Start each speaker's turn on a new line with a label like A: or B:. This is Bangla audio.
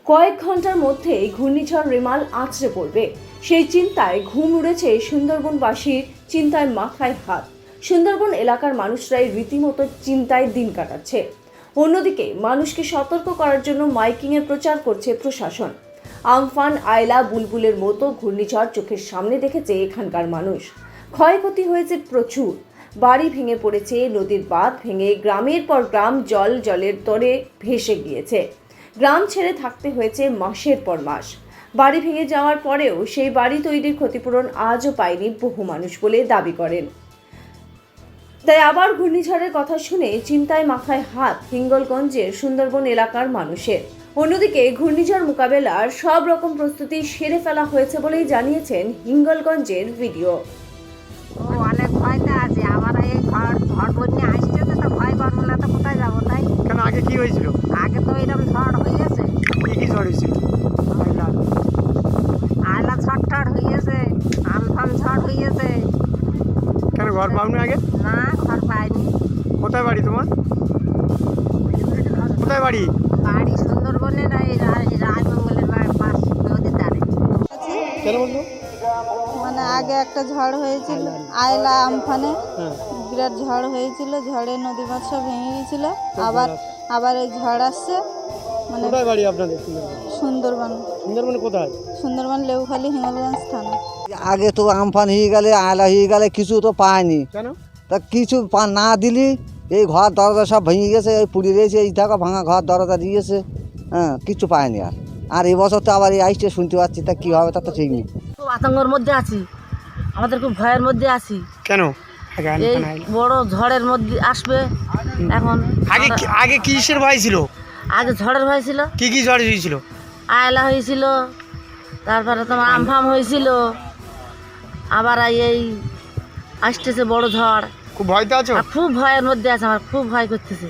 A: কয়েক ঘন্টার মধ্যেই ঘূর্ণিঝড় রেমাল আছড়ে পড়বে, সেই চিন্তায় ঘুম উড়েছে সুন্দরবনবাসীর। চিন্তায় মাথায় হাত। সুন্দরবন এলাকার মানুষরাই রীতিমতো চিন্তায় দিন কাটাচ্ছে। অন্যদিকে মানুষকে সতর্ক করার জন্য মাইকিংয়ে প্রচার করছে প্রশাসন। আমফান, আয়লা, বুলবুলের মতো ঘূর্ণিঝড় চোখের সামনে দেখেছে এখানকার মানুষ। ক্ষয়ক্ষতি হয়েছে প্রচুর। বাড়ি ভেঙে পড়েছে, নদীর বাঁধ ভেঙে গ্রামের পর গ্রাম জলের তরে ভেসে গিয়েছে। গ্রাম ছেড়ে থাকতে হয়েছে মাসের পর মাস। বাড়ি ভেঙে যাওয়ার পরেও সেই বাড়ি তৈরির ক্ষতিপূরণ আজও পায়নি বহু মানুষ বলে দাবি করেন। তাই আবার ঘূর্ণিঝড়ের কথা শুনে চিন্তায় মাথায় হাত হিঙ্গলগঞ্জের সুন্দরবন এলাকার মানুষের। অন্যদিকে ঘূর্ণিঝড় মোকাবেলার সব রকম প্রস্তুতি সেরে ফেলা হয়েছে বলেই জানিয়েছেন হিঙ্গলগঞ্জের ভিডিও।
B: অনেক ভয়তে আছে। আবার এই ঝড় বন্যা আসছে, তো ভয় করবো না তো কোথায় যাবো? তাই
C: কেন, আগে কি হয়েছিল?
B: আগে তো এরকম ঝড় হয়েছে।
C: কি ঝড় হয়েছিল?
B: আয়লা ঝড় টড় হয়েছে, আমফান ঝড় হয়েছে।
C: কেন, ঘর পাওনি আগে?
B: না, ঘর পাইনি।
C: কোথায় বাড়ি তোমার? কোথায় বাড়ি?
B: বাড়ি সুন্দরবনের এই রাজমঙ্গলের পাশ, নদীর ধারে।
C: কেন বলতো?
D: মানে আগে একটা ঝড় হয়েছিল আয়লা আমফানে,
C: হ্যাঁ।
D: বিরাট ঝড় হয়েছিল। ঝড়ে নদী মাছ সব ভেঙে গেছিল। আবার এই ঝড় আসছে। মানে
C: কোথায় বাড়ি আপনাদের?
D: সুন্দরবন।
C: সুন্দরবনে কোথায়?
D: সুন্দরবন লেউখালী, হিঙ্গলগঞ্জ থানা।
E: আগে তো আমফান হয়ে গেলে, আয়লা হয়ে গেলে কিছু তো পায়নি।
C: কেন?
E: তা কিছু না দিলি এই ঘর দরজা সব ভেঙে গেছে, এই পুড়ে রয়েছে, এই থাকা ভাঙা ঘর দরজা দিয়েছে। হ্যাঁ, কিছু পায়নি। আর এবছর তো আবার এই আইসটা শুনতে পাচ্ছি, তা কী হবে তা তো ঠিক নেই।
B: খুব আতঙ্কের মধ্যে আছি, আমাদের খুব ভয়ের মধ্যে আছি।
C: কেন?
B: এই বড় ঝড়ের মধ্যে আসবে এখন।
C: আগে কিসের ভয় ছিল?
B: আগে ঝড়ের ভয় ছিল।
C: কি ঝড় হয়েছিল?
B: আয়লা হয়েছিল, তারপরে তোমার আমফাম হয়েছিল, আবার এই আসতেছে বড় ঝড়।
C: খুব ভয়তে আছো?
B: আর খুব ভয়ের মধ্যে আছে, আমার খুব ভয় করতেছে।